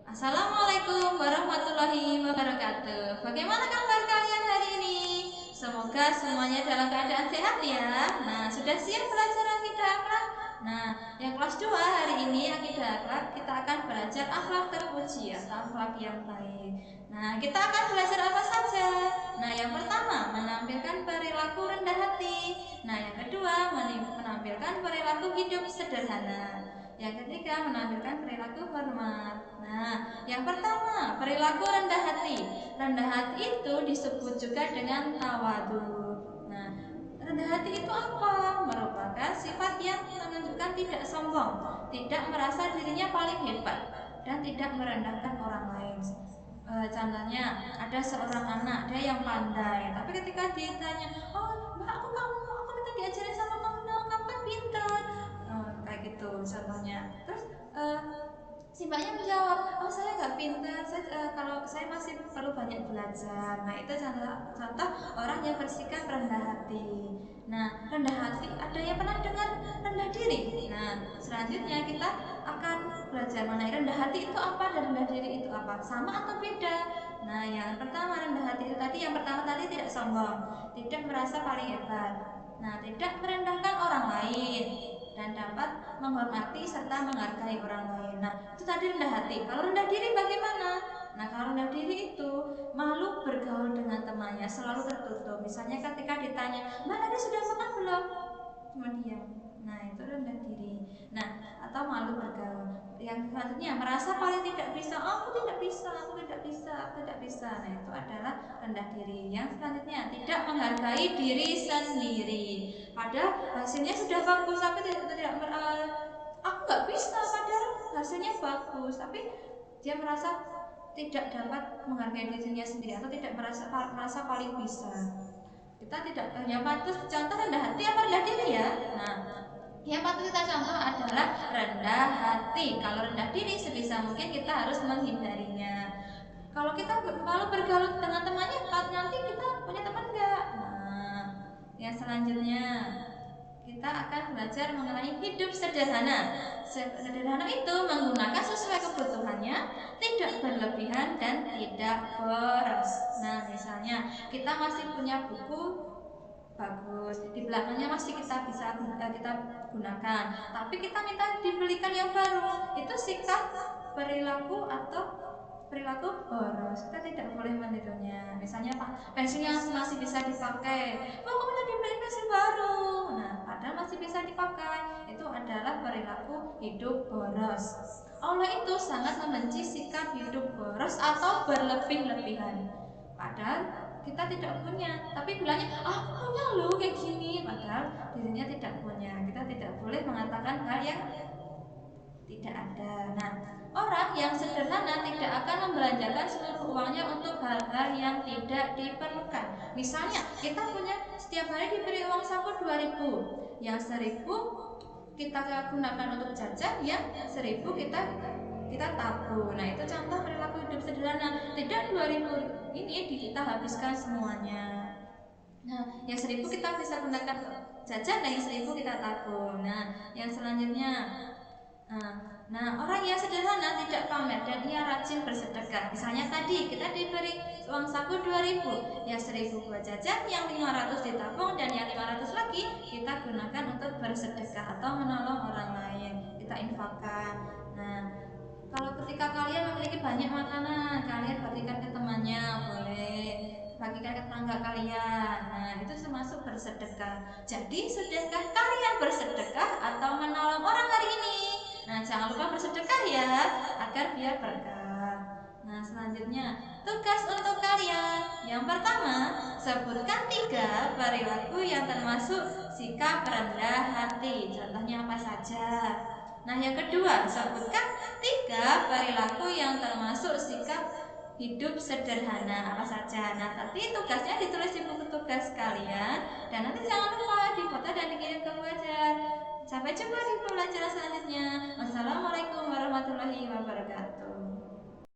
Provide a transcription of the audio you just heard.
Assalamualaikum warahmatullahi wabarakatuh. Bagaimana kabar kalian hari ini? Semoga semuanya dalam keadaan sehat ya. Nah, sudah siap belajar akidah akhlak? Nah, yang kelas 2 hari ini akidah akhlak kita akan belajar akhlak terpuji atau akhlak yang baik. Nah, kita akan belajar apa saja? Nah, yang pertama menampilkan perilaku rendah hati. Nah, yang kedua menampilkan perilaku hidup sederhana. Yang ketiga menampilkan perilaku hormat. Nah, yang pertama perilaku rendah hati. Rendah hati itu disebut juga dengan tawadu. Nah, rendah hati itu apa? Merupakan sifat yang menunjukkan tidak sombong, tidak merasa dirinya paling hebat, dan tidak merendahkan orang lain. Contohnya ada seorang anak dia yang pandai, tapi ketika ditanya, oh mbak aku minta diajarin sama kamu dong, kamu kan pintar, kayak gitu contohnya. Terus si mbaknya menjawab, oh saya nggak pintar, kalau saya masih perlu banyak belajar. Nah itu contoh orang yang bersikap rendah hati. Nah rendah hati, ada yang pernah dengar rendah diri? Nah selanjutnya kita akan belajar mengenai rendah hati itu apa dan rendah diri itu apa, sama atau beda. Nah yang pertama rendah hati itu tadi, yang pertama tadi tidak sombong, tidak merasa paling hebat, nah tidak merendahkan orang lain, dan dapat menghormati serta menghargai orang lain. Nah itu tadi rendah hati. Kalau rendah diri bagaimana? Nah kalau rendah diri itu malu bergaul dengan temannya, selalu tertutup. Misalnya ketika ditanya, mbak tadi sudah makan belum? Cuma diam. Nah itu rendah diri. Nah atau malu bergaul. Yang selanjutnya merasa paling tidak bisa, oh, aku tidak bisa, aku tidak bisa, aku tidak bisa. Nah itu adalah rendah diri. Yang selanjutnya tidak menghargai diri sendiri. Padahal hasilnya sudah bagus, tapi tidak aku nggak bisa, padahal hasilnya bagus, tapi dia merasa tidak dapat menghargai dirinya sendiri atau tidak merasa paling bisa. Kita tidak yang patut contoh rendah hati apa rendah diri ya. Nah yang patut kita contoh adalah rendah hati. Kalau rendah diri sebisa mungkin kita harus menghindarinya. Kalau kita malu bergaul dengan temannya, nanti kita punya teman enggak? Nah yang selanjutnya kita akan belajar mengenai hidup sederhana. Sederhana itu menggunakan sesuai kebutuhannya, tidak berlebihan dan tidak boros. Nah misalnya kita masih punya buku bagus, di belakangnya masih kita bisa kita gunakan, tapi kita minta dibelikan yang baru, itu sikap perilaku atau perilaku boros. Kita tidak boleh menirunya. Misalnya pensil yang masih bisa dipakai, kok minta dibeliin pensil baru? Nah padahal masih bisa dipakai. Itu adalah perilaku hidup boros. Allah itu sangat membenci sikap hidup boros atau berlebih-lebihan. Padahal kita tidak punya, tapi bilangnya aku punya loh kayak gini, padahal dirinya tidak punya. Kita tidak boleh mengatakan hal yang tidak ada. Nah orang yang sederhana tidak akan membelanjakan seluruh uangnya untuk hal-hal yang tidak diperlukan. Misalnya kita punya setiap hari diberi uang saku 2.000, yang 1.000 kita gunakan untuk jajan, yang 1.000 kita tabung. Nah itu contoh perilaku hidup sederhana. Tidak 2.000 ini kita habiskan semuanya. Nah yang 1.000 kita bisa gunakan jajan, dan yang 1.000 kita tabung. Nah yang selanjutnya, nah orang yang sederhana tidak pamer dan ia rajin bersedekah. Misalnya tadi kita diberi uang saku 2.000, yang 1.000 buat jajan, yang 500 ditabung, dan yang 500 lagi kita gunakan untuk bersedekah atau menolong orang lain, kita infakkan. Nah kalau ketika kalian memiliki banyak makanan, kalian bagikan ke temannya, boleh bagikan ke tetangga kalian. Nah itu termasuk bersedekah. Jadi sudahkah kalian bersedekah atau menolong orang hari ini? Nah jangan lupa bersedekah ya, agar biar berkah. Nah selanjutnya tugas untuk kalian. Yang pertama, sebutkan 3 perilaku yang termasuk sikap rendah hati. Contohnya apa saja? Nah yang kedua, sebutkan 3 perilaku yang termasuk sikap hidup sederhana apa saja. Nah nanti tugasnya ditulis di buku tugas kalian, dan nanti jangan lupa difoto dan dikirim ke pengajar. Sampai jumpa di pembelajaran selanjutnya. Wassalamualaikum warahmatullahi wabarakatuh.